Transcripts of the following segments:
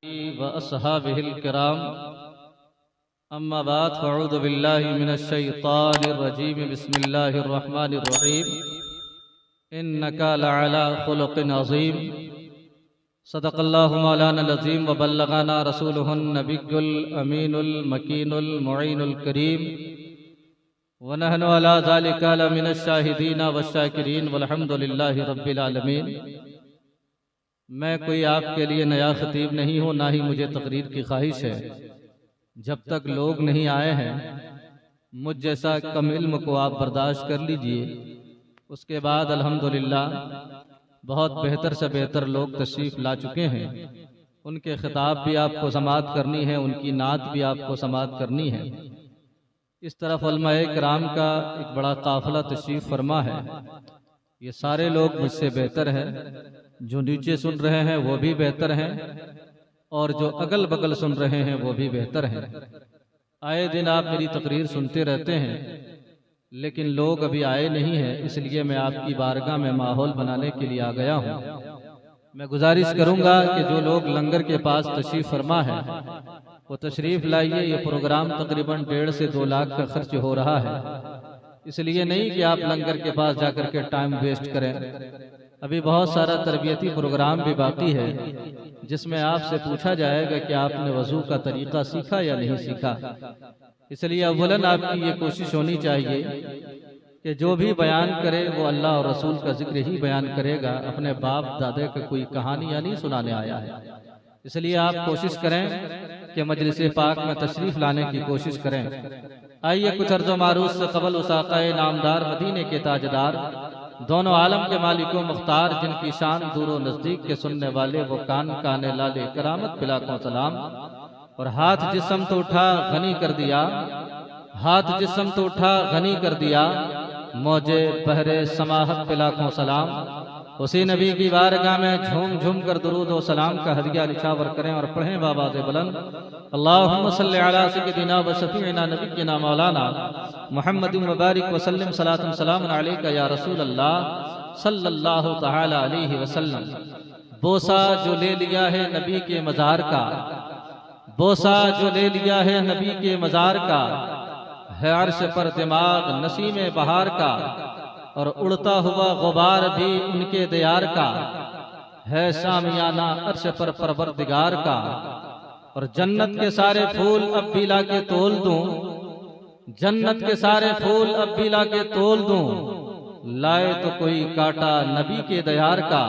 व अस्हाबिहिल किराम अम्मा बाद फ़अऊज़ु बिल्लाहि मिनश शैतानिर रजीम बिस्मिल्लाहिर रहमानिर रहीम इन्नका लअला खुलुक़िन अज़ीम सदक़ल्लाहु मौलानल अज़ीम व बल्लग़ना रसूलुहुन नबियुल अमीनुल मकीनुल मुईनुल करीम व नहनु अला ज़ालिका लमिनश शाहिदीन वश्शाकिरीन वल्हम्दुलिल्लाहि रब्बिल आलमीन। मैं कोई आपके लिए नया खतीब नहीं हूँ, ना ही मुझे तकरीर की ख्वाहिश है। जब तक लोग नहीं आए हैं मुझ जैसा कम इल्म को आप बर्दाश्त कर लीजिए। उसके बाद अल्हम्दुलिल्लाह बहुत बेहतर से बेहतर लोग तशरीफ़ ला चुके हैं। उनके खिताब भी आपको समाअत करनी है, उनकी नात भी आपको समाअत करनी है। इस तरफ उलमाए किराम का एक बड़ा काफ़िला तशरीफ़ फरमा है। ये सारे लोग मुझसे बेहतर हैं, जो नीचे सुन रहे हैं वो भी बेहतर हैं और जो अगल बगल सुन रहे हैं वो भी बेहतर हैं। आए दिन आप मेरी तकरीर सुनते रहते हैं, लेकिन लोग अभी आए नहीं हैं, इसलिए मैं आपकी बारगाह में माहौल बनाने के लिए आ गया हूँ। मैं गुजारिश करूँगा कि जो लोग लंगर के पास तशरीफ़ फरमा है वो तशरीफ़ लाइए। ये प्रोग्राम तकरीबन 1.5 से 2 लाख का खर्च हो रहा है, इसलिए नहीं कि आप लंगर के पास जाकर के टाइम वेस्ट करें। अभी बहुत सारा तरबियती प्रोग्राम भी बाकी है जिसमें आपसे पूछा जाएगा कि आपने वज़ू का तरीक़ा सीखा या नहीं सीखा। इसलिए अव्वलन आपकी ये कोशिश होनी चाहिए कि जो भी बयान करे वो अल्लाह और रसूल का जिक्र ही बयान करेगा, अपने बाप दादे की कोई कहानियाँ नहीं सुनाने आया है। इसलिए आप कोशिश करें कि मजलिस पाक में तशरीफ़ लाने की कोशिश करें। आइए कुछ अर्ज़ो मारूफ से कबल उसाक़ाए नामदार मदीने के ताजदार, दोनों आलम के मालिकों मुख्तार, जिनकी शान दूर व नज़दीक के सुनने वाले वो कान काने लाले करामत पिला को सलाम। और हाथ जिस्म तो उठा गनी कर दिया, हाथ जिस्म तो उठा गनी कर दिया, मौजे बहरे समाहत पिला को सलाम। उसी नबी की बारगाह में झूम झूम कर दुरूद व सलाम का हदिया निछावर करें और पढ़ें बाबाज़ बुलंद, अल्लाहुम्मा सल्लि अला सय्यिदिना व शफीइना नबिय्यिना मौलाना मुहम्मदिन व बारिक व सल्लिम सलातन सलामन अलैका या रसूल अल्लाह सल्लल्लाहु तआला अलैहि वसल्लम। बोसा जो ले लिया है नबी के मज़ार का, बोसा जो ले लिया है नबी के मज़ार का, है अर्श पर दिमाग नसीमे बहार का, और उड़ता हुआ गुबार भी उनके दियार का, है शामियाना अर्श पर परवरदिगार का। और जन्नत के सारे फूल अब भी ला के तोल दूं, जन्नत के सारे फूल अब भी ला के तोल दूं, लाए तो कोई काटा नबी के दियार का।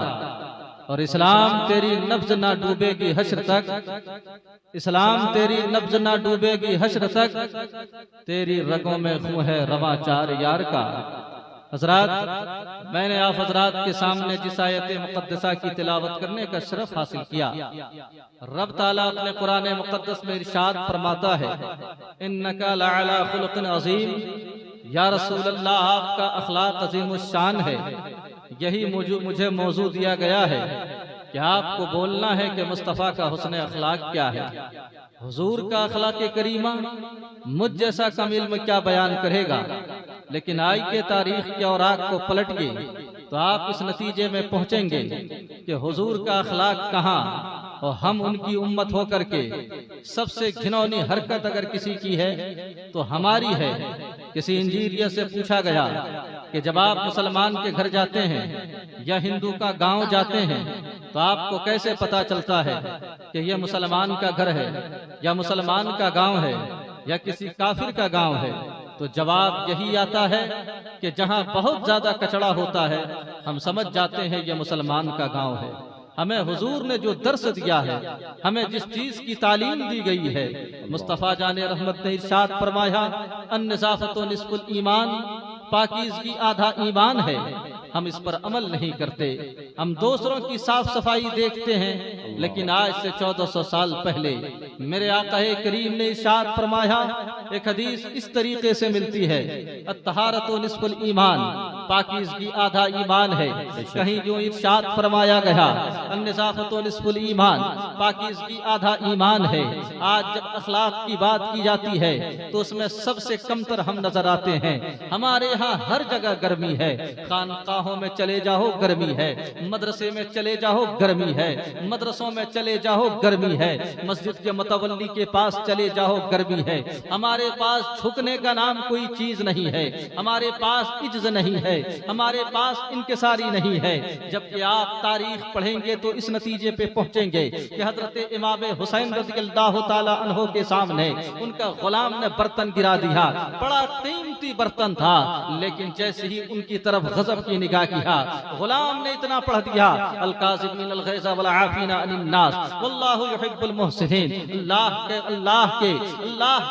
और इस्लाम तेरी नब्ज ना डूबेगी हश्र तक, इस्लाम तेरी नब्ज ना डूबेगी हश्र तक, तेरी रगों में खून है रवा चार यार का। हजरात, मैंने आप हजरात के सामने जिस आयत मुक़द्दसा की तिलावत करने का शरफ हासिल किया, रब ताला अपने कुरान मुक़द्दस में इरशाद फरमाता है, इन्नका लअला खुलुक़िन अज़ीम, या रसूल अल्लाह आपका अखलाक अज़ीमुश्शान है। यही मुझे मौजू दिया गया है कि आपको बोलना है कि मुस्तफ़ा का हुस्न अखलाक क्या है। हुजूर का अखलाक करीमा मुझ जैसा कम इल्म क्या बयान करेगा। लेकिन आज के तारीख के औराक को पलटिए तो आप इस नतीजे में पहुंचेंगे कि हुजूर का अखलाक कहाँ, और हम उनकी उम्मत होकर के सबसे घिनौनी हरकत अगर किसी की है तो हमारी है। किसी इंजीनियर से पूछा गया कि जब आप मुसलमान के घर जाते हैं या हिंदू का गांव जाते हैं तो आपको कैसे पता चलता है कि यह मुसलमान का घर है या मुसलमान का गांव है या किसी काफिर का गांव है? तो जवाब यही आता है कि जहां बहुत ज्यादा कचड़ा होता है हम समझ जाते हैं यह मुसलमान का गांव है। हमें हुजूर ने जो दर्स दिया है, हमें जिस चीज की तालीम दी गई है, मुस्तफ़ा जाने रहमत ने इरशाद फरमाया, अन-नज़ाफ़तु निस्फ़ुल ईमान, पाकीज़गी आधा ईमान है। हम इस पर अमल नहीं करते। हम दूसरों की साफ सफाई देखते हैं, लेकिन आज से 1400 साल पहले मेरे आक़ा करीम ने इरशाद फरमाया, एक हदीस इस तरीके से मिलती है, अत-तहारतु निस्फ़ुल ईमान, पाकीज़गी आधा ईमान है। कहीं यूं इरशाद फरमाया गया, अन्निज़ाफ़तु निस्फ़ुल ईमान, पाकीज़गी आधा ईमान है। आज जब अखलाक की बात की जाती है तो उसमें सबसे कमतर हम नजर आते हैं। हमारे यहाँ हर जगह गर्मी है, खानकाहों में चले जाओ गर्मी है, मदरसे में चले जाओ गर्मी है, मदरसों में चले जाओ गर्मी है, मस्जिद के मुतवल्ली के पास चले जाओ गर्मी है। हमारे पास झुकने का नाम कोई चीज नहीं है, हमारे पास इज्ज नहीं है, हमारे पास इनकिसारी नहीं है। जबकि आप तारीख पढ़ेंगे तो इस नतीजे पे पहुंचेंगे कि हजरत इमाम हुसैन रज़ियल्लाहु ताला अन्हु के सामने उनका गुलाम ने बर्तन गिरा दिया, बड़ा कीमती बर्तन था, लेकिन जैसे ही उनकी तरफ गजब की निगाह किया, गुलाम ने इतना पढ़ दिया, अल काज़िमीन अल गैज़ वल आफ़ीना अनिन नास वल्लाहु युहिब्बुल मुहसिनीन। अल्लाह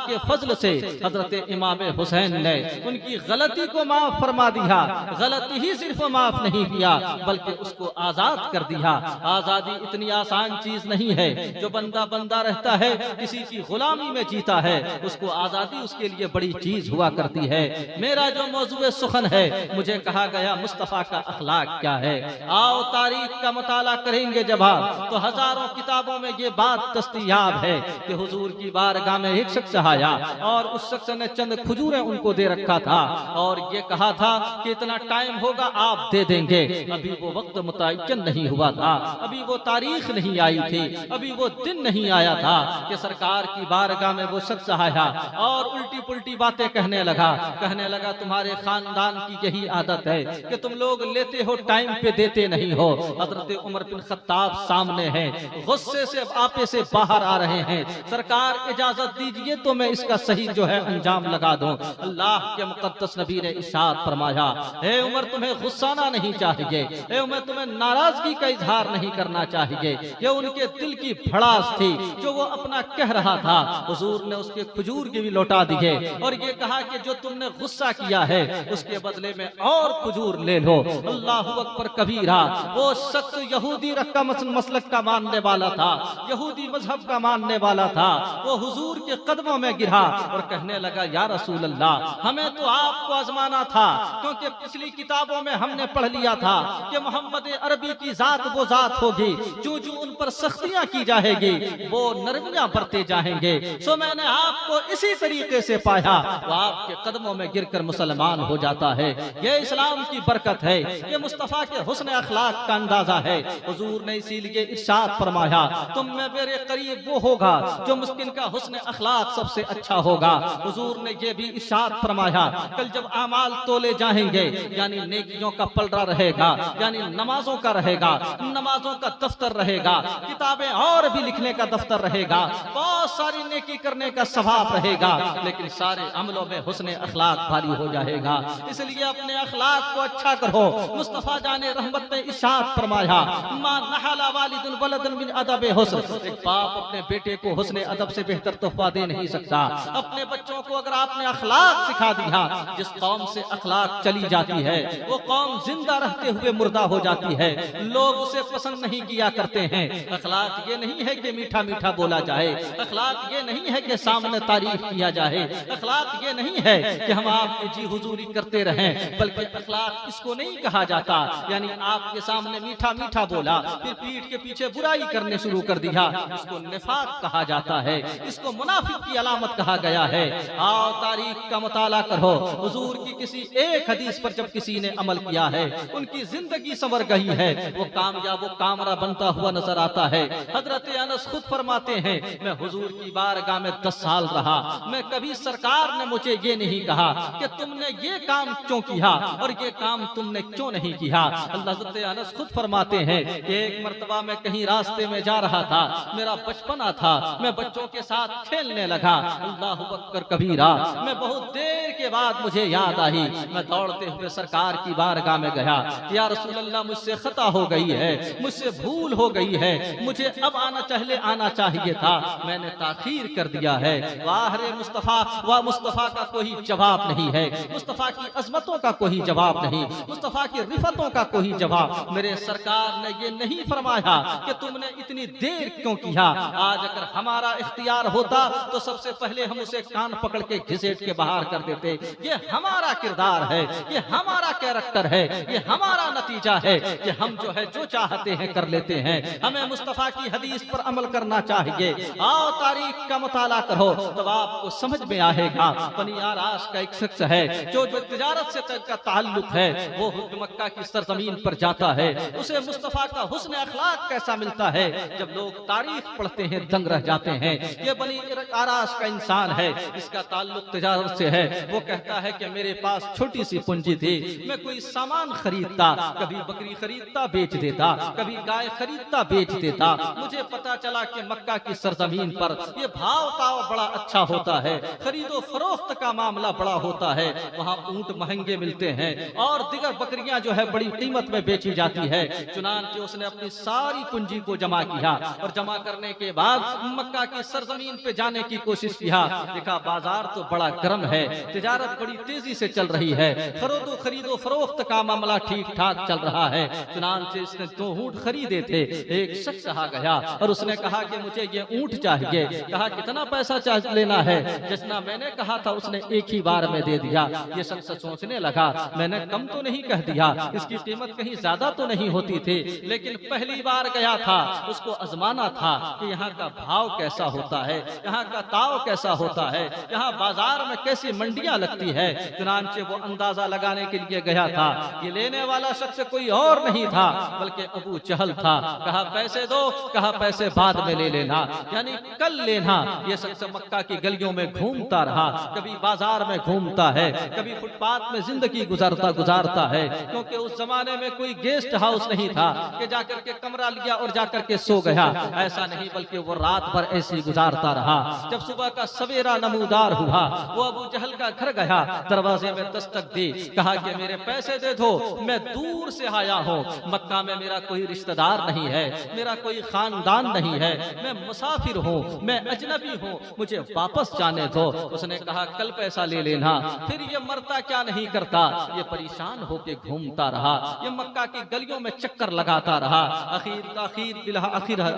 के फजल से हजरत इमाम हुसैन ने उनकी गलती को माफ फरमा दिया। गलती ही सिर्फ माफ नहीं किया बल्कि उसको आजाद कर दिया। आजादी इतनी आसान चीज नहीं है। जो बंदा बंदा रहता है, किसी की गुलामी में जीता है, उसको आजादी उसके लिए बड़ी चीज हुआ करती है। मेरा जो मौजूद सुखन है, मुझे कहा गया मुस्तफा का अखलाक क्या है। आओ तारीख का मुताला करेंगे जब आप, तो हजारों किताबों में ये बात दस्तयाब है कि हुजूर की बारगाह में एक शख्स आया और उस शख्स ने चंद खजूरें उनको दे रखा था और ये कहा था कि इतना टाइम होगा आप दे देंगे। अभी वो वक्त मुतय्यन नहीं हुआ था, अभी वो तारीख नहीं आई थी, अभी वो दिन नहीं आया था कि सरकार की बारगाह में वो शख्स आया और उल्टी पुल्टी बातें कहने लगा तुम्हारे खानदान की यही आदत है कि तुम लोग लेते हो टाइम पे देते नहीं हो। हजरत उमर बिन खत्ताब सामने हैं, गुस्से से आपे से बाहर आ रहे हैं, सरकार इजाजत दीजिए तो मैं इसका सही जो है अंजाम लगा दूं। अल्लाह के मुकद्दस नबी ने इरशाद फरमाया, हे उमर तुम्हें गुस्साना नहीं चाहिए, हे उमर तुम्हें नाराजगी का इजहार नहीं करना चाहिए। ये उनके दिल की भड़ास थी जो वो अपना कह रहा था। हुजूर ने उसके खजूर के भी लौटा दिए और ये कहा कि जो तुमने गुस्सा किया है उसके बदले में और खजूर ले लो। अल्लाहु अकबर कबीरा। वो शख्स यहूदी रक्का मसलक का मानने वाला था, यहूदी मजहब का मानने वाला था। वो हुजूर के कदमों में गिरा और कहने लगा, या रसूल अल्लाह, हमें तो आपको आजमाना था, क्योंकि पिछली किताबों में हमने पढ़ लिया था कि मोहम्मद अरबी की जात वो जात होगी, जो जो उन पर सख्तियां की जाएगी वो नरमियां बरते जाएंगे। सो मैंने आपको इसी तरीके से पाया, वो आपके कदमों में गिरकर मुसलमान हो जाता है। ये इस्लाम की बरकत है, ये मुस्तफा के हुस्न अखलाक का अंदाजा है। हुजूर ने इसीलिए इरशाद फरमाया, तुम में मेरे करीब वो होगा जो मुस्किन का हुस्न अखलाक सबसे अच्छा होगा। हुजूर ने ये भी इरशाद फरमाया, कल जब अमाल तोले जाएंगे, यानी नेकियों का पलड़ा रहेगा, यानी नमाजों का रहेगा, नमाजों का दफ्तर रहेगा, किताबें और भी लिखने का दफ्तर रहेगा, बहुत सारी नेकी करने का सवाब रहेगा, लेकिन सारे अमलों में हुस्न अखलाक भारी हो जाएगा। इसलिए अपने अखलाक को अच्छा करो। मुस्तफा जाने रहमत ने इरशाद फरमाया, मा नहला वालिदुन वलदन मिन अदब हुस्न। एक बाप अपने बेटे को हुस्न अदब से बेहतर तोहफा दे नहीं सकता। अपने बच्चों को अगर आपने अखलाक सिखा दिया, जिस कौम से अखलाक चली जाती है वो कौम जिंदा रहते हुए मुर्दा हो जाती है। लोग उसे पसंद नहीं किया करते हैं। अखलाक ये नहीं है कि मीठा मीठा बोला जाए, अखलाक ये नहीं है कि सामने तारीफ किया जाए, अखलाक ये नहीं है कि हम आपकी जी हुजूरी करते रहें, बल्कि अखलाक इसको नहीं कहा जाता यानी आपके सामने मीठा मीठा बोला फिर पीठ के पीछे बुराई करने शुरू कर दिया, इसको निफाक कहा जाता है, इसको मुनाफिक की अलामत कहा गया है। आओ तारीख का मुताला करो। हुजूर की किसी एक हदीस पर जब किसी ने अमल किया है, उनकी जिंदगी संवर गई है, वो कामयाब, वो कामरा बनता हुआ नजर आता है। हजरत अनस खुद फरमाते हैं, मैं हुजूर की बारगाह में 10 साल रहा, मैं कभी सरकार ने मुझे ये नहीं कहा कि तुमने ये काम क्यों किया और ये काम तुमने क्यों नहीं किया। हजरत अनस खुद फरमाते हैं कि एक मर्तबा मैं कहीं रास्ते में जा रहा था, मेरा बचपना था, मैं बच्चों के साथ खेलने लगा, अल्लाहु अकबर कबीरा, मैं बहुत देर के बाद मुझे याद आई, मैं दौड़ते हुए सरकार की बारगाह में गया, या रसूल अल्लाह मुझसे खता हो गई है, मुझसे भूल हो गई है, मुझे अब आना चाहिए था, मैंने ताखीर कर दिया है। वाह रे मुस्तफा, वाह मुस्तफा का कोई जवाब नहीं है, मुस्तफा की अजमतों का कोई जवाब नहीं, मुस्तफा की रिफतों का कोई जवाब। मेरे सरकार ने ये नहीं फरमाया कि तुमने इतनी देर क्यों किया। आज अगर हमारा इख्तियार होता तो सबसे पहले हम उसे कान पकड़ के घिसेट के बाहर कर देते। ये हमारा किरदार है, ये ये हमारा कैरेक्टर है, ये हमारा नतीजा है कि हम जो है जो चाहते हैं कर लेते हैं। हमें मुस्तफा की हदीस पर अमल करना चाहिए। आओ तारीख का मुताला करो तब आपको समझ में आएगा। बनी आराश का एक शख्स है जो तिजारत से का ताल्लुक है, वो मक्का की सरजमीन पर जाता है, उसे मुस्तफा का हुस्न अखलाक कैसा मिलता है। जब लोग तारीख पढ़ते हैं दंग रह जाते हैं। ये बनी आराश का इंसान है, इसका ताल्लुक तिजारत से है। वो कहता है कि मेरे पास छोटी सी पूंजी थी, मैं कोई सामान खरीदता, कभी बकरी खरीदता बेच देता, कभी गाय खरीदता बेच देता। मुझे पता चला कि मक्का की सरजमीन पर ये भाव ताव बड़ा अच्छा होता है, खरीदो फरोख्त का मामला बड़ा होता है, वहाँ ऊंट महंगे मिलते हैं और दिगर बकरियां जो है बड़ी कीमत में बेची जाती है। चुनांचे उसने अपनी सारी पूंजी को जमा किया और जमा करने के बाद मक्का की सरजमीन पे जाने की कोशिश किया। देखा बाजार तो बड़ा गर्म है, तिजारत बड़ी तेजी से चल रही है, खरीदो फरोख्त का मामला ठीक ठाक चल रहा है। चुनांचे इसने 2 ऊंट खरीदे थे। एक शख्स आ गया और उसने कहा कि मुझे ये ऊंट चाहिए। कहा कितना पैसा लेना है? जितना मैंने कहा था उसने एक ही बार में दे दिया। ये शख्स सोचने लगा मैंने कम तो नहीं कह दिया, इसकी कीमत कहीं ज्यादा तो नहीं होती थी, लेकिन पहली बार गया था, उसको आजमाना था कि यहाँ का भाव कैसा होता है, यहाँ का ताव कैसा होता है, यहाँ बाजार में कैसी मंडियां लगती है। चुनांचे वो अंदाजा लगाने के लिए गया था। ये लेने वाला शख्स कोई और नहीं था बल्कि अबू जहल था। कहा पैसे दो, कहा पैसे बाद में ले लेना, यानी कल लेना। ये शख्स मक्का की गलियों में घूमता रहा, कभी बाजार में घूमता है, कभी फुटपाथ में जिंदगी गुजारता है, क्योंकि उस जमाने में कोई गेस्ट हाउस नहीं था कि जाकर के कमरा लिया और जाकर के सो गया। ऐसा नहीं, बल्कि वो रात भर ऐसी गुजारता रहा। जब सुबह का सवेरा नमूदार हुआ, वो अबू जहल का घर गया, दरवाजे में दस्तक दी, कहा कि मेरे पैसे दे दो, मैं दूर से आया हूँ, मक्का में मेरा कोई रिश्तेदार नहीं है, मेरा कोई खानदान नहीं है, मैं मुसाफिर हूँ, मैं अजनबी हूँ, मुझे वापस जाने दो। उसने कहा कल पैसा ले लेना। फिर ये मरता क्या नहीं करता, ये परेशान होके घूमता रहा, ये मक्का की गलियों में चक्कर लगाता रहा।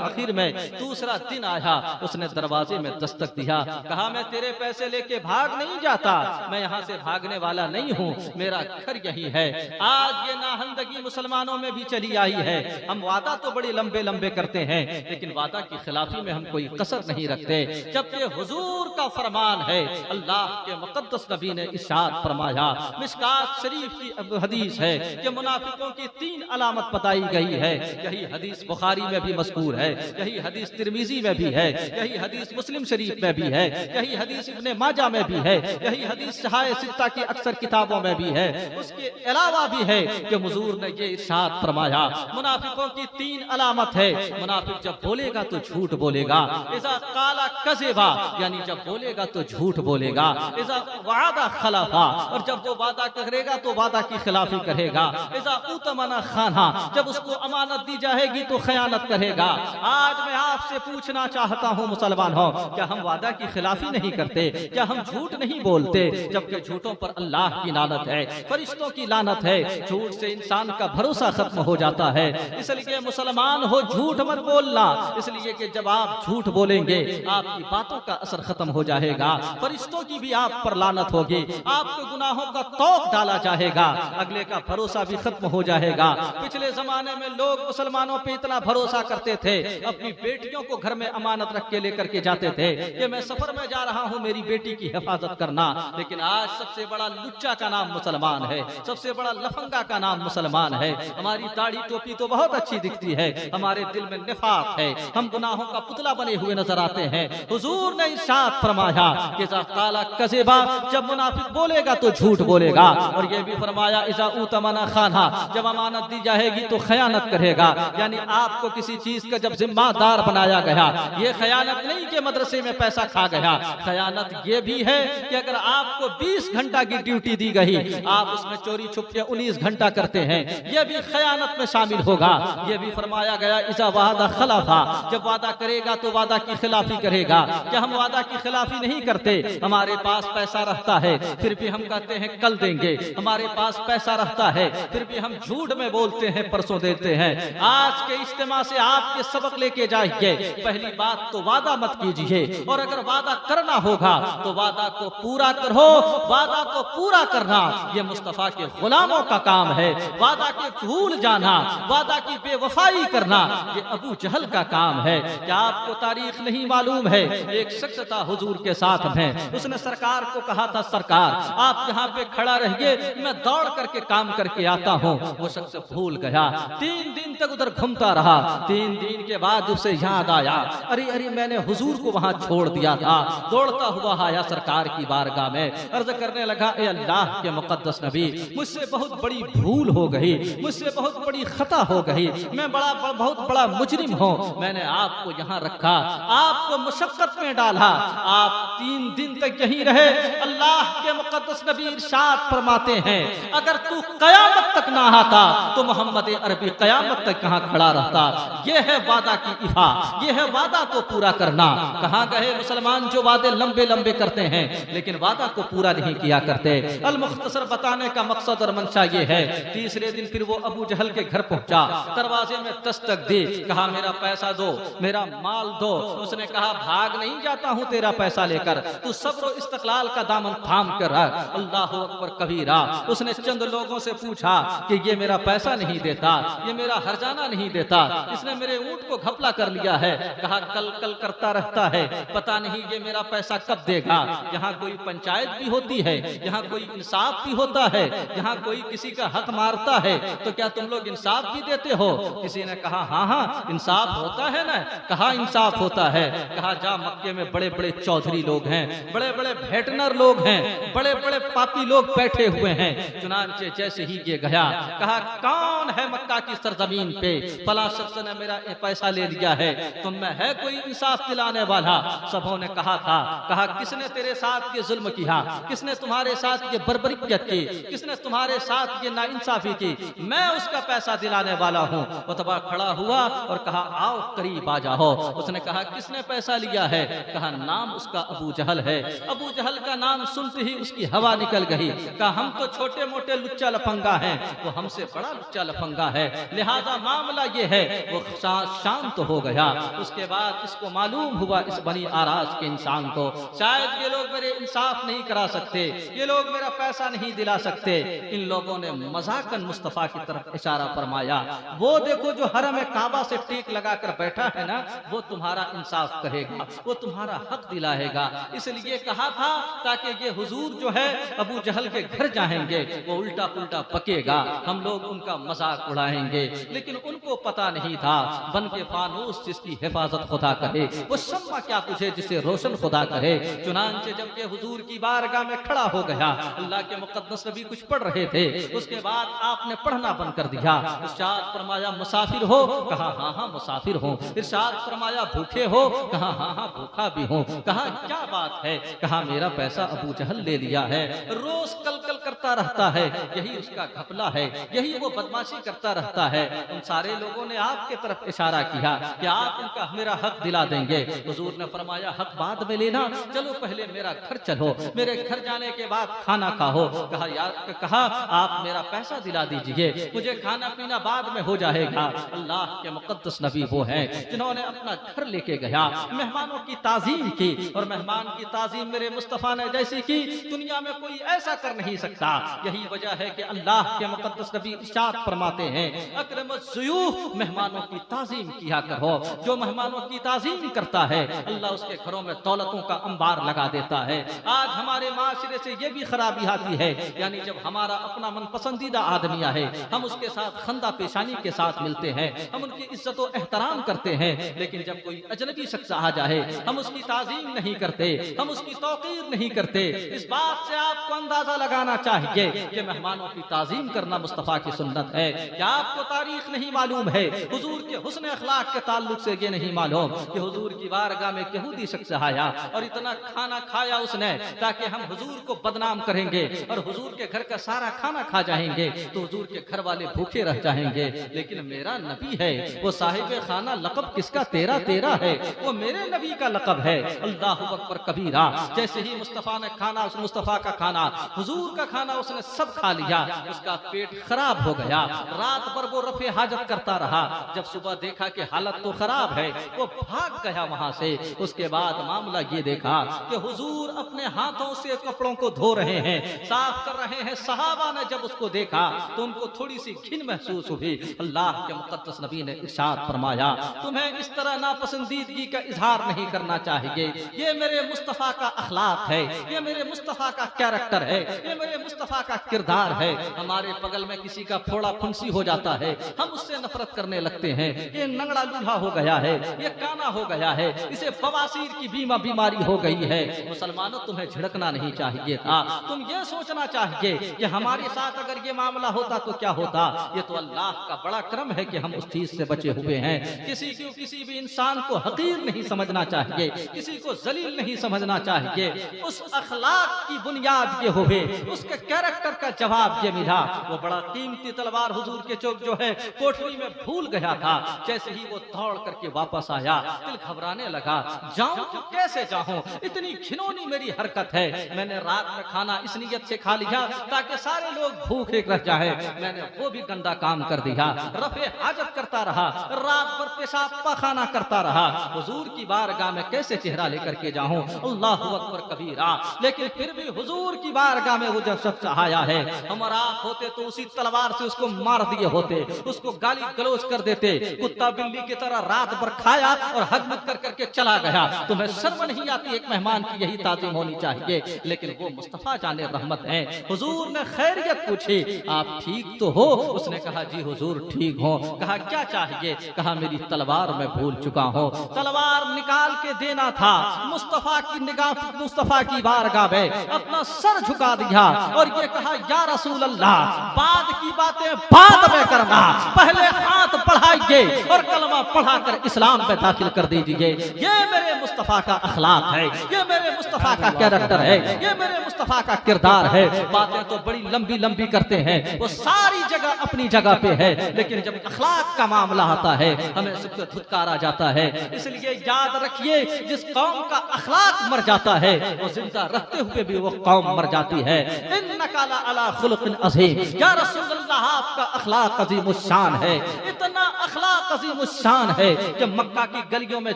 आखिर में दूसरा दिन आया, उसने दरवाजे में दस्तक दिया, कहा मैं तेरे पैसे लेके भाग नहीं जाता, मैं यहाँ से भागने वाला नहीं हूँ, मेरा घर यही है। आज ये नाहंदगी मुसलमानों में भी चली आई है। हम वादा तो बड़े लंबे लंबे करते हैं, लेकिन वादा की खिलाफी में हम कोई कसर नहीं रखते। जब ये हुजूर का फरमान है, अल्लाह के मुकद्दस नबी ने इरशाद फरमाया, मिशकात शरीफ की हदीस है कि मुनाफिकों की 3 अलामत बताई गई है। यही हदीस बुखारी में भी मज़कूर है, यही हदीस तिरमिजी में भी है, यही हदीस मुस्लिम शरीफ में भी है, यही हदीस इब्ने माजा में भी है, यही हदीस शहाए सित्ता की अक्सर किताबों में भी है। उसके अलावा भी है कि हुजूर ने ये इरशाद फरमाया, मुनाफिकों की 3 अलामत है। मुनाफिक जब बोलेगा तो झूठ बोलेगा, इज़ा काला कज़िबा, यानी जब बोलेगा तो झूठ बोलेगा, इज़ा वादा खलफा, और जब वो वादा करेगा तो वादा की खिलाफी करेगा, इज़ा उतमना खाना, जब उसको अमानत दी जाएगी तो खयानत करेगा। आज मैं आपसे पूछना चाहता हूँ मुसलमानों, क्या हम वादा की खिलाफी नहीं करते? क्या हम झूठ नहीं बोलते? जबकि झूठों पर अल्लाह की लानत है, फरिश्तों की लानत है। झूठ से इंसान का भरोसा खत्म हो जाता है। इसलिए मुसलमान हो झूठ मत बोलना, इसलिए कि जब आप झूठ बोलेंगे आपकी बातों का असर खत्म हो जाएगा, फरिश्तों की भी आप पर लानत होगी, आपके गुनाहों का तौक डाला जाएगा, अगले का भरोसा भी खत्म हो जाएगा। पिछले जमाने में लोग मुसलमानों पे इतना भरोसा करते थे, अपनी बेटियों को घर में अमानत रख के लेकर के जाते थे कि मैं सफर में जा रहा हूँ, मेरी बेटी की हिफाजत करना। लेकिन आज सबसे बड़ा लुच्चा का नाम मुसलमान है, सबसे बड़ा लफंगा का नाम मुसलमान है। हमारी दाढ़ी टोपी तो बहुत अच्छी दिखती है, हमारे दिल में निफाक है, हम गुनाहों का पुतला बने हुए नजर आते हैं। हुजूर ने इरशाद फरमाया कि काला कज़िबा, जब मुनाफिक बोलेगा तो झूठ बोलेगा, और ये भी फरमाया इज़ा उतमना खाना, जब अमानत दी जाएगी तो खयानत करेगा। यानी आपको किसी चीज का जब जिम्मेदार बनाया गया, ये खयानत नहीं कि मदरसे में पैसा खा गया, खयानत ये भी है कि अगर आपको 20 घंटा की ड्यूटी दी गई, आप उसमें चोरी छुप के 19 घंटा करते हैं, यह भी खयानत में शामिल होगा। यह भी फरमाया गया इज़ा वादा खलफा, जब वादा करेगा तो वादा की खिलाफी करेगा। क्या हम वादा की खिलाफी नहीं करते? हमारे पास पैसा रहता है फिर भी हम कहते हैं कल देंगे, हमारे पास पैसा रहता है फिर भी हम झूठ में बोलते हैं परसों देते हैं। आज के इज्तिमा से आपके सबक लेके जाइए, पहली बात तो वादा मत कीजिए, और अगर वादा करना होगा तो वादा को पूरा करो। वादा को पूरा करना ये मुस्तफ़ा के गुलामों का काम है। वादा के भूल जाना, वादा की बेवफाई करना, ये अबू जहल का काम है। क्या आपको तारीख नहीं मालूम है? एक शख्स था हुजूर के साथ में, उसने सरकार को कहा था, सरकार आप यहाँ पे खड़ा रहिए, मैं दौड़ करके काम करके आता हूँ। वो शख्स भूल गया। 3 दिन तक उधर घूमता रहा। 3 दिन के बाद उसे याद आया, अरे अरे मैंने हुजूर को वहां छोड़ दिया था। दौड़ता हुआ आया सरकार की बारगाह में, अर्ज करने लगा, ए अल्लाह के मुकद्दस नबी, मुझसे बहुत बड़ी भूल हो गई, मुझसे बहुत बड़ी खता हो गई, मैं बहुत बड़ा मुजरिम हूँ। मैंने आपको यहाँ रखा, आपको मुशक्कत में डाला, आप 3 दिन तक यहीं रहे। अल्लाह के मुकद्दस नबी इरशाद फरमाते हैं, अगर तू कयामत तक ना आता तो मोहम्मद अरबी कयामत तक कहाँ खड़ा रहता। यह है वादा की इफा, यह है वादा को पूरा करना। कहाँ गए मुसलमान जो वादे लंबे लंबे करते हैं लेकिन वादा को पूरा नहीं किया करते। अल मुख्तसर बताने का मकसद और मंशा ये है, तीसरे दिन फिर वो अबू जहल के घर पहुंचा, दरवाजे में दस्तक दी, कहा मेरा पैसा दो, मेरा माल दो। उसने कहा भाग नहीं जाता हूँ तेरा पैसा लेकर, तू सब्र और इस्तक़लाल का दामन थाम कर रख। अल्लाह अकबर कबीरा। उसने चंद लोगों से पूछा कि ये मेरा पैसा नहीं देता, ये मेरा हरजाना नहीं देता, इसने मेरे ऊंट को घपला कर लिया है। कहा कल कल करता रहता है, पता नहीं ये मेरा पैसा कब देगा। यहाँ कोई पंचायत भी होती है, यहाँ कोई इंसाफ भी होता है, यहाँ कोई किसी का हक मारता है, तो क्या तुम लोग इंसाफ भी देते हो? किसी ने कहा हाँ हाँ इंसाफ होता है ना। कहा इंसाफ होता है। कहा जा मक्के में बड़े बड़े चौधरी लोग हैं, बड़े बड़े भेटनर लोग हैं, बड़े बड़े पापी लोग बैठे हुए हैं। चुनांचे जैसे ही ये गया, कहा कौन है मक्का की सरजमीन पे, फला शख्स ने मेरा पैसा ले लिया है, तुम में है कोई इंसाफ दिलाने वाला? सबों ने कहा था। कहा किसने तेरे साथ ये जुल्म किया, किसने तुम्हारे साथ ये बर्बरियत की, किसने तुम्हारे साथ ये नाइंसाफी की? मैं उसका पैसा दिलाने वाला हूँ। उतबा खड़ा हुआ और कहा आओ करीब आ जाओ। उसने कहा किसने पैसा लिया है? कहा नाम उसका अबू जहल है। अबू जहल का नाम सुनते ही उसकी हवा निकल गई। कहा हम तो छोटे मोटे लुच्चा लफंगा हैं, वो हमसे बड़ा लुच्चा लफंगा है, लिहाजा मामला ये है। वो शांत हो गया। उसके बाद इसको मालूम हुआ इस बनी आराज के इंसान को, शायद ये लोग मेरे इंसाफ नहीं करा सकते, ये लोग मेरा पैसा नहीं दिला सकते। इन लोगों ने मजाकन मुस्तफा की तरफ इशारा फरमाया, वो देखो जो हरम काबा से टीक लगाकर बैठा है ना, वो तुम्हारा इंसाफ करेगा, वो तुम्हारा हक दिलाएगा। इसलिए कहा था ताकि ये हुजूर जो है अबू जहल के घर जाएंगे, वो उल्टा पुल्टा पकेगा, हम लोग उनका मजाक उड़ाएंगे। लेकिन उनको पता नहीं था बन के फानूस जिसकी हिफाजत खुदा करे, वो शम्मा क्या तुझे जिसे रोशन खुदा करे। चुनांचे जब के हुजूर की बारगाह में खड़ा हो गया, अल्लाह के मुकद्दस नबी कुछ पढ़ रहे थे, उसके बाद आपने पढ़ना बंद कर दिया। इरशाद फरमाया मुसाफिर हो? कहा हाँ हाँ मुसाफिर हूँ। इरशाद फरमाया भूखे हो? कहा हाँ हाँ भूखा भी हूँ। कहा क्या बात है? कहा मेरा पैसा अबू जहल ले लिया है, रोज कल कल करता रहता है, यही उसका घपला है, यही वो बदमाशी करता रहता है। उन सारे लोगों ने आपके तरफ इशारा किया कि आप उनका मेरा हक दिला देंगे। हुजूर ने फरमाया हक बाद में लेना, चलो पहले मेरा घर चलो, मेरे घर जाने के बाद खाना खाओ। कहा यार, कहा आप मेरा पैसा दिला दीजिए, मुझे खाना पीना बाद में हो जाएगा। अल्लाह के मुकद्दस नबी वो हैं जिन्होंने अपना घर लेके गया, मेहमानों की ताजीम की, और मेहमान की ताजीम मेरे मुस्तफा ने जैसी की दुनिया में कोई ऐसा कर नहीं सकता। यही वजह है कि अल्लाह के मुकद्दस नबी इरशाद फरमाते हैं अकरमुज़्ज़ुयूफ़, मेहमानों की ताजीम किया करो। जो मेहमानों की ताजीम करता है अल्लाह उसके घरों में दौलतों का अंबार लगा देता है। आज हमारे माशरे से ये भी खराबी आती है, यानी जब हमारा अपना मन पसंदीदा आदमी है हम उसके साथ खंदा पेशानी के साथ मिलते हैं, हम उनकी इज्जत और एहतराम करते हैं, लेकिन जब कोई अजनबी शख्स आ जाए हम उसकी ताजीम नहीं करते, हम उसकी तौकीर नहीं करते। इस बात से आपको अंदाजा लगाना चाहिए कि मेहमानों की ताजीम करना मुस्तफा की सुन्नत है। क्या आपको तारीख नहीं मालूम है? हुजूर के हुस्न अखलाक के ताल्लुक से ये नहीं मालूम कि हुजूर की बारगाह में यहूदी शख्स आया और इतना खाना खाया उसने ताकि हम हुजूर को बदनाम करेंगे और हुजूर के घर का सारा खाना खा जाएंगे तो हुजूर के घर वाले भूखे रह जाएंगे। लेकिन मेरा नबी है, वो साहिब खाना लक़ब किसका? तेरा तेरा है, वो मेरे नबी का लक़ब है। अल्लाहु अकबर कबीरा। जैसे ही मुस्तफा ने खाना, उस मुस्तफा का खाना हुजूर का खाना उसने सब खा लिया, उसका पेट खराब हो गया। रात भर वो रफे हाजत करता रहा। जब सुबह देखा कि हालत तो खराब है, वो भाग गया वहां से। उसके बाद मामला ये देखा कि हुजूर अपने हाथों से कपड़ों को धो रहे हैं, साफ कर रहे हैं। सहाबा ने जब उसको देखा तो उनको थोड़ी सी घिन महसूस हुई। अल्लाह के मुक़द्दस नबी ने इरशाद फरमाया, तुम्हें इस तरह नापसंदीदगी का इजहार नहीं करना चाहिए। ये मेरे मुस्तफ़ा का अखलाक है, ये मेरे मुस्तफ़ा का कैरेक्टर है, ये मेरे मुस्तफ़ा का किरदार है। हमारे बगल में किसी का फोड़ा फुंसी हो जाता है, हम उससे नफरत करने लगते हैं। ये नंगड़ा लूल्हा हो गया है, ये काना हो गया है, इसे बवासीर की बीमारी हो गई है। मुसलमानों, तुम्हें झिड़कना नहीं चाहिए था। तुम ये सोचना चाहिए कि हमारे साथ अगर ये मामला होता तो क्या होता। ये तो अल्लाह का बड़ा करम है कि हम उस चीज से बचे हुए हैं। किसी भी इंसान को हकीर नहीं समझना चाहिए, किसी को जलील नहीं समझना चाहिए। उस अखलाक की बुनियाद ये हुए, उसके कैरेक्टर का जवाब ये मिला। वो बड़ा कीमती तलवार हुजूर के चौक जो है कोठरी में भूल गया था। जैसे ही वो दौड़ करके वापस आया, दिल घबराने लगा। जाऊं तो कैसे जाऊं, इतनी घिनौनी मेरी हरकत है। मैंने रात में खाना इस नियत से खा लिया ताकि सारे लोग भूखे रह जाए, मैंने वो भी गंदा काम कर दिया। रफे हाजत करता रहा, रात भर पेशाब पाखाना करता रहा। हुजूर की बारगाह में कैसे चेहरा लेकर के जाऊं। अल्लाहु अकबर कबीरा। लेकिन फिर भी हुजूर की बारगाह में वो जब शख्स आया है, हम और आप होते तो उसी तलवार से उसको मार दिए होते, उसको गाली गलौज कर देते। कुत्ता बिल्ली की तरह रात भर खाया और हजमत कर करके चला गया। तुम्हें शर्म नहीं आती? एक मेहमान की यही ताज़ीम होनी चाहिए। लेकिन वो मुस्तफा जाने रहमत है। हुजूर ने खैरियत पूछी, आप ठीक तो हो? उसने कहा जी हुजूर ठीक हो। कहा क्या चाहिए? कहा मेरी तलवार मैं भूल चुका हूँ, तलवार निकाल के देना था। मुस्तफा की निगाह, मुस्तफा की बारगाह में अपना सर झुका दिया और ये कहा या रसूल अल्लाह, बाद की बातें बाद में करना, पहले हाथ बढ़ाइए और कलमा पढ़ाकर इस्लाम में दाखिल कर दीजिए। ये मेरे मुस्तफा का अखलाक है, ये मेरे मुस्तफा का कैरेक्टर है, ये मेरे मुस्तफा का किरदार है। बातें तो बड़ी लंबी लंबी करते हैं, वो सारी जगह अपनी जगह पे है, लेकिन जब अखलाक का मामला आता है हमें सबसे धुतकारा जाता है। इसलिए याद रखिए, जिस कौम का अखलाक मर जाता है वो जिंदा रहते हुए भी वो कौम मर जाती है। इन्नका अला खुलुकिन अज़ीम, या रसूल अल्लाह आपका अखलाक अज़ीमुश्शान है। इतना अखलाक अज़ीमुश्शान है कि मक्का की गलियों में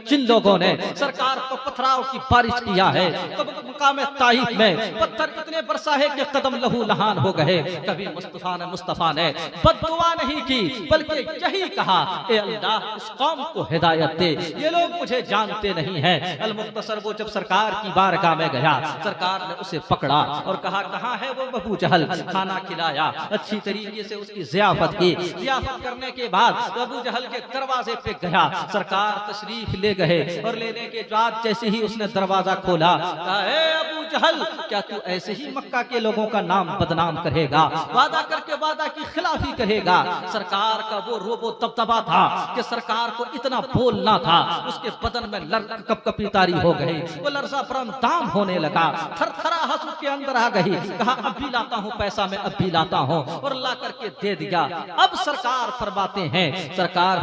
जिन लोगों ने सरकार को पथराव की बारिश किया है, तब मकाम ताइफ में पत्थर इतने बरसा है कि कदम लहू लहान हो गए। कभी मुस्तफा ने बद्दुआ नहीं की, बल्कि यही कहा, ए अल्लाह इस कौम को हिदायत दे, ये लोग मुझे जानते नहीं हैं। अल-मुख्तसर वो जब सरकार की बारगाह में गया, सरकार ने उसे पकड़ा और कहा कहाँ है वो अबू जहल। खाना खिलाया, अच्छी तरीके से उसकी ज़ियाफत की। ज़ियाफत करने के बाद अबू जहल के दरवाजे पे गया, सरकार तशरीफ ले गए और लेने के बाद जैसे ही उसने दरवाजा खोला, कहा अबू जहल, क्या तू ऐसे ही मक्का के लोगों का नाम बदनाम करेगा, वादा करके वादा की खिलाफी करेगा। सरकार का वो रोबो दबदबा था कि सरकार को इतना बोलना था, उसके बदन में कपकपी तारी हो गई, वो लर्जा परम दाम होने लगा, थरथराहट उसके अंदर आ गई। कहा अब भी लाता हूँ पैसा, मैं अब भी लाता हूँ, और ला करके दे दिया। अब सरकार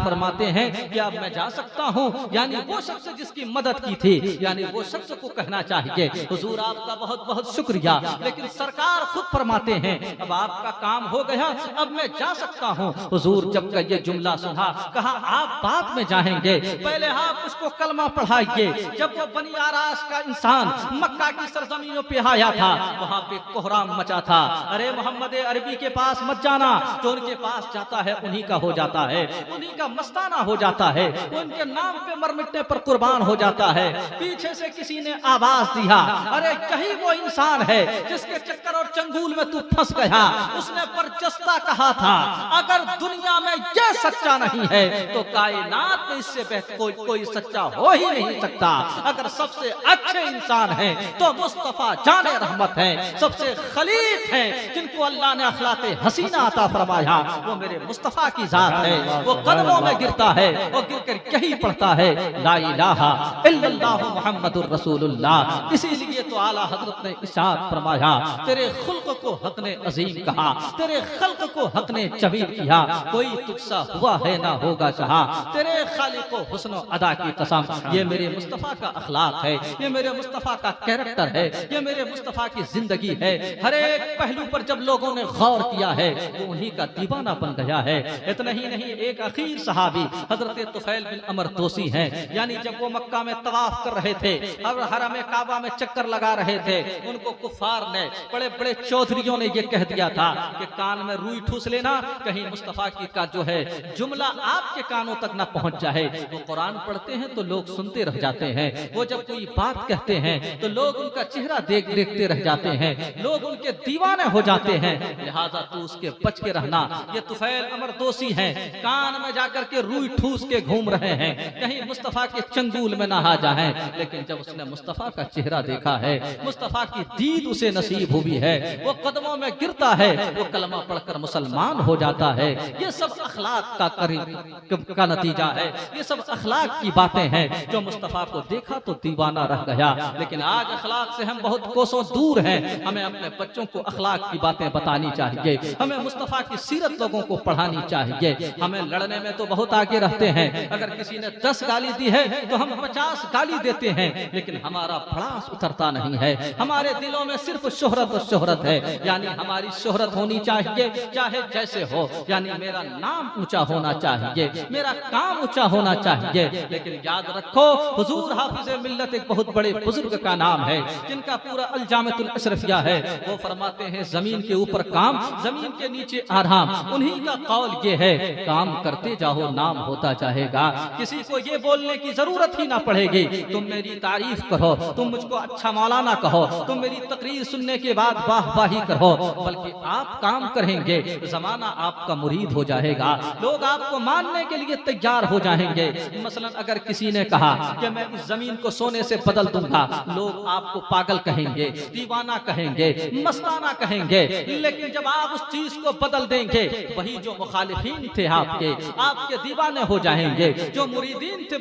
फरमाते हैं कि अब मैं जा सकता हूँ। यानी वो शख्स जिसकी मदद की थी, यानी वो शख्स को कहना चाहिए हुजूर आपका बहुत बहुत शुक्रिया, लेकिन सरकार खुद फरमाते हैं अब आपका काम हो गया, अब मैं जा सकता हूँ। हुजूर जब का ये जुमला सुना, कहा आप बाद में जाएंगे, पहले आप उसको कलमा पढ़ाइए। जब वो बनी आराश का इंसान मक्का की सरजमीनों पे आया था, वहाँ पे कोहराम मचा था। अरे मोहम्मद अरबी के पास मत जाना, जो उनके पास जाता है उन्हीं का हो जाता है, उन्हीं का मस्ताना हो जाता है, उनके नाम पे मर मिटने पर कुर्बान हो जाता है। पीछे से किसी ने आवाज दिया, अरे कहीं वो इंसान है जिसके चक्कर और चंगुल में तू फंस गया। उसने बरजस्ता कहा था अगर दुनिया में ये सच्चा नहीं है तो कायनात में इससे बेहतर कोई सच्चा हो ही नहीं सकता। अगर सबसे अच्छे इंसान है तो मुस्तफा जाने रहमत है, सबसे खलीफ है जिनको अल्लाह ने अखलाक़े हसीना अता फरमाया, वो मेरे मुस्तफा की जात है। वो कदमों में गिरता है, वो गिरकर यही पढ़ता है ला इलाहा इल्लल्लाहु मुहम्मदुर रसूलुल्लाह। इसीलिए इसीलिए तो आला हजरत ने इरशाद फरमाया, तेरे खुल्क को हक ने अजीम कहा, तेरे खल्क को हक ने जमील किया, कोई तुझसा हुआ है ना होगा चाहा, तेरे खालिक को हुस्न अदा की कसम। ये मेरे मुस्तफ़ा का अखलाक है, ये मेरे मुस्तफ़ा का कैरेक्टर है, ये मेरे मुस्तफ़ा की जिंदगी है। हर एक पहलू पर जब लोगों ने गौर किया है वो उन्हीं का दीवाना बन गया है। इतना ही नहीं, एक अखीर सहाबी हजरत तुफैल बिन अमर दोसी हैं, यानी जब वो मक्का में तवाफ कर रहे थे और हरम काबा में चक्कर लगा रहे थे, उनको कुफार ने, बड़े बड़े चौधरियों ने ये कह दिया था कि कान में रुई ठूस लेना, कहीं मुस्तफ़ा की का जो है जुमला आपके कानों तक ना पहुंच जाए। वो कुरान पढ़ते हैं तो लोग सुनते रह जाते हैं, वो जब कोई बात कहते हैं तो लोग उनका चेहरा देखते रह जाते हैं, लोग उनके दीवाने हो जाते हैं। लिहाजा तू उसके बच के रहना। ये तुफैल अमर दोसी हैं, कान में जाकर के रुई ठूस के घूम रहे हैं, कहीं मुस्तफ़ा के चंगुल में ना आ जाए। लेकिन जब उसने मुस्तफ़ा का चेहरा देखा है, मुस्तफ़ा की दीद उसे नसीब हुई है, वो कदमों में गिरता है, वो कलमा पढ़कर मुसलमान हो जाता है। ये सब अखलाक का नतीजा है, ये सब अखलाक की बातें हैं। जो मुस्तफ़ा को देखा तो दीवाना रह गया। लेकिन आज अखलाक से हम बहुत कोसों दूर हैं। हमें अपने बच्चों को अखलाक की बातें बतानी चाहिए, हमें मुस्तफ़ा की सीरत लोगों को पढ़ानी चाहिए। हमें लड़ने में तो बहुत आगे रहते हैं, अगर किसी ने 10 गाली दी है तो हम 50 गाली देते हैं, लेकिन हमारा भड़ास उतरता नहीं है। हमारे दिलों में सिर्फ शोहरत और शोहरत है, यानी हमारी शोहरत होनी चाहिए चाहे जैसे हो, यानी मेरा नाम ऊंचा होना चाहिए, मेरा काम ऊंचा होना चाहिए। लेकिन याद रखो, हुजूर हाफिज़ मिल्लत एक बहुत बड़े बुजुर्ग का नाम है, जिनका पूरा अलजामतुल अशरफिया है। वो फरमाते हैं, जमीन के ऊपर काम, जमीन के नीचे आराम। उन्हीं का कौल ये है, काम करते जाओ नाम होता जाएगा। किसी को ये बोलने की जरूरत ही ना पड़ेगी, तुम मेरी तारीफ करो, तुम मुझको अच्छा मौलाना कहो, तुम मेरी तकरीर सुनने के बाद वाहवाही करो, बल्कि आप काम करेंगे, जमाना आपका मुरीद हो जाएगा, लोग आपको मानने के लिए तैयार हो जाएंगे। मसलन अगर किसी ने कहा कि मैं इस जमीन को सोने से बदल दूंगा, लोग आपको पागल कहेंगे, दीवाना कहेंगे, मस्ताना कहेंगे। लेकिन जब आप उस चीज को बदल देंगे, वही जो मुखालिफीन थे आपके दीवाने हो जाएंगे। जो मुरीदीन थे,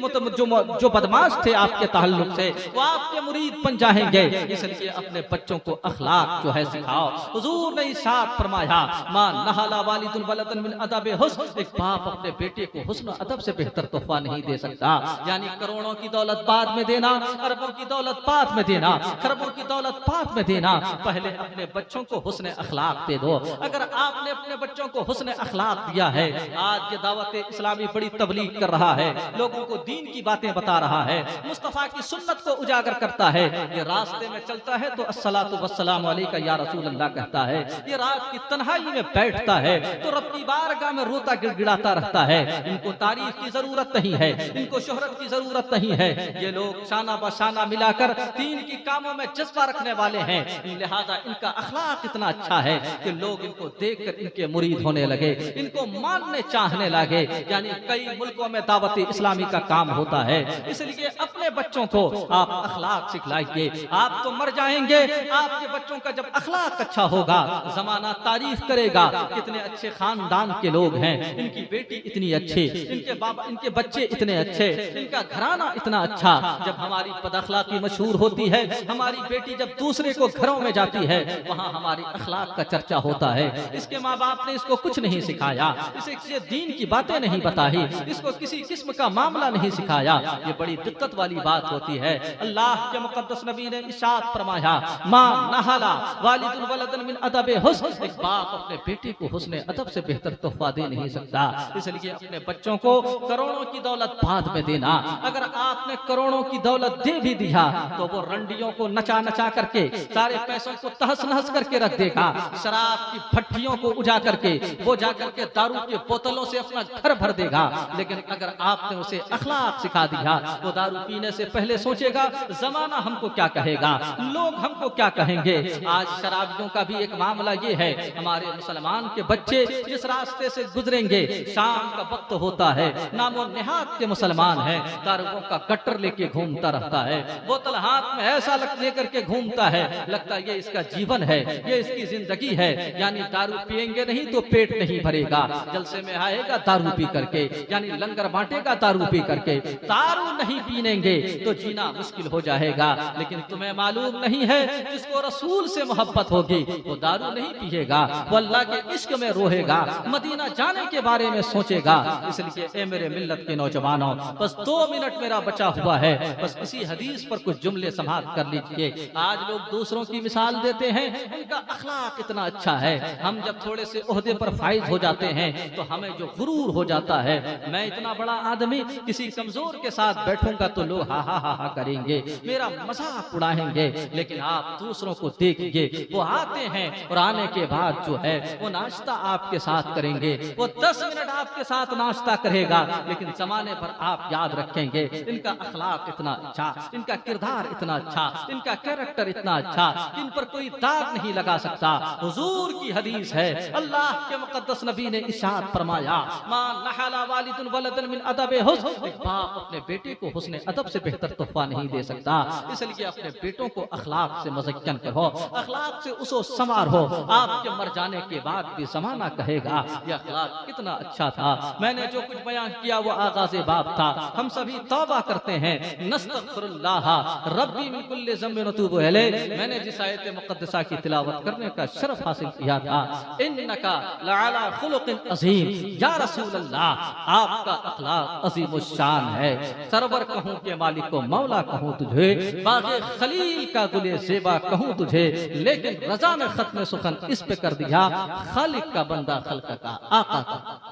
जो बदमाश थे आपके ताल्लुक से, वो आपके मुरीद बन जाएंगे। इसलिए अपने बच्चों को अखलाक जो है सिखाओ। हुजूर ने इरशाद फरमाया, मा नहला वालिदुन वलदन मिन अदब हुस्न, एक बाप अपने बेटे को हुस्न अदब से बेहतर तोहफा नहीं दे सकता। यानी करोड़ों की दौलत बाद में देना, अरबों की दौलत बाद में देना, खरबों की दौलत बाद में देना, पहले अपने बच्चों को हुस्न अखलाक दे दो। अगर आपने अपने बच्चों को हुस्न अखलाक दिया है, आज ये दावत इस्लामी बड़ी तबलीग कर रहा है, लोगों को दीन की बातें बता रहा है, मुस्तफा की सुन्नत को उजागर करता है। ये रास्ते में चलता है तो अस्सलातु वस्सलामु अलैका या रसूल अल्लाह कहता है। ये रात की तन्हाई में बैठता है तो रब की बारगाह में रोता गिड़गिड़ाता रहता है। इनको तारीफ की जरूरत नहीं है, इनको शोहरत की जरूरत नहीं है। ये लोग शाना बशाना मिलाकर दीन की कामों में जज्बा रखने वाले हैं, लिहाजा इनका अखलाक इतना अच्छा है कि लोग इनको देखकर इनके मुरीद होने लगे, इनको मानने चाहने लगे। यानी कई मुल्कों में दावत इस्लामी का काम होता है। इसलिए अपने बच्चों को आप अखलाक सिखलाइए। आप तो मर जाएंगे, आपके बच्चों का जब अखलाक अच्छा होगा, जमाना तारीफ करेगा कितने अच्छे खानदान के लोग हैं, इनकी बेटी इतनी अच्छी, इनके बाबा, इनके बच्चे इतने अच्छे, इनका घराना इतना अच्छा। जब हमारी बदअखलाकी मशहूर होती है, हमारी बेटी जब दूसरे को घरों में जाती है, वहाँ हमारी अखलाक का चर्चा होता है। इसके माँ बाप ने इसको कुछ नहीं सिखाया, इसे दीन की बातें नहीं बताई, इसको किसी किस्म का मामला नहीं सिखाया। ये बड़ी दिक्कत वाली बात होती है। अल्लाह के मुकद्दस नबी ने इरशाद फरमाया, मा नहला वालिदुन वलदन मिन अदब हुस्न, एक बाप अपने बेटे को हुस्न अदब से बेहतर तोहफा दे नहीं सकता। इसलिए अपने बच्चों को करोड़ों की दौलत बाद में देना। अगर आपने करोड़ों की दौलत दे भी दिया तो वो रंडियों को नचा नचा करके सारे पैसों को तहस नहस करके रख देगा, शराब की भट्टियों को उजा करके वो जाकर के दारू की बोतलों से अपना घर भर देगा। लेकिन अगर आपने उसे अखलाक सिखा दिया, वो दारू पीने से पहले सोचेगा जमाना हमको क्या कहेगा, लोग हमको क्या कहेंगे। आज शराबियों का भी एक मामला ये है, हमारे मुसलमान के बच्चे जिस रास्ते से गुजरेंगे, शाम का वक्त होता है, नामो निहात के मुसलमान है, दारुओं का कट्टर लेके घूमता रहता है, बोतल हाथ में ऐसा लेकर के घूमता है, लगता है ये इसका जीवन है, ये इसकी जिंदगी है। यानी दारू पिएंगे नहीं तो पेट नहीं भरेगा, जलसे में आएगा दारू पी करके, यानी लंगर बांटेगा दारू पी करके। दारू नहीं पीनेंगे तो जीना मुश्किल हो जाएगा। लेकिन तुम्हें मालूम नहीं है जिसको रसूल से मोहब्बत होगी वो दारू नहीं पिएगा, वो अल्लाह के इश्क में रोहेगा, मदीना जाने के बारे में सोचेगा। इसलिए ए मेरे मिल्लत के नौजवानों, बस 2 मिनट मेरा बचा हुआ है, बस इसी हदीस पर कुछ जुमले समाप्त कर लीजिए। आज लोग दूसरों की मिसाल देते हैं, उनका अखलाक इतना अच्छा है, हम जब थोड़े से ओहदे पर फाइज हो जाते हैं तो हमें जो गुरूर हो जाता है, मैं इतना बड़ा आदमी किसी कमजोर के साथ बैठूंगा तो लोग हा हा हा हा करेंगे, मेरा मजाक उड़ाएंगे। लेकिन आप दूसरों को देखिए, वो आते हैं और आने के बाद जो है वो नाश्ता आपके साथ करेंगे, वो 10 मिनट आपके साथ नाश्ता करेगा, लेकिन जमाने पर आप याद रखेंगे इनका अखलाक इतना अच्छा, इनका किरदार इतना अच्छा, इनका कैरेक्टर इतना अच्छा, इन पर कोई दाग नहीं लगा सकता। हुजूर की हदीस है, अल्लाह के मुकद्दस नबी ने इरशाद फरमाया, मा नहला वालिदुन वलदन मिन अदबे हुस्न, एक बाप अपने बेटे को हुस्न अदब से बेहतर तोहफा नहीं दे सकता। इसलिए अपने बेटों को अखलाक से मज़क्कन करो, अखलाक से उसको संवारो, आपके मर जाने के बाद भी ज़माना कहेगा ये अखलाक कितना अच्छा था। मैंने जो कुछ बयान किया वो आगाज़े बाब था। हम सभी तौबा करते हैं, नस्तगफिरुल्लाह रब्बी मिन कुल्ली ज़ंबिन वतूबु अलैह। मैंने जिस आयत मुक़द्दसा की तिलावत करने का शरफ हासिल किया था, इन्नका लअला खुलुक़िन अज़ीम, या रसूल अल्लाह आपका अखलाक अज़ीमुश्शान है। सरवर कहूँ के मालिक को मौला कहूँ तुझे, बाग़े खलील का गुले ज़ेबा कहूँ तुझे, लेकिन रज़ा ने खत्म सुखन इस पे कर दिया, खालिक का बंदा खल्क का आका का।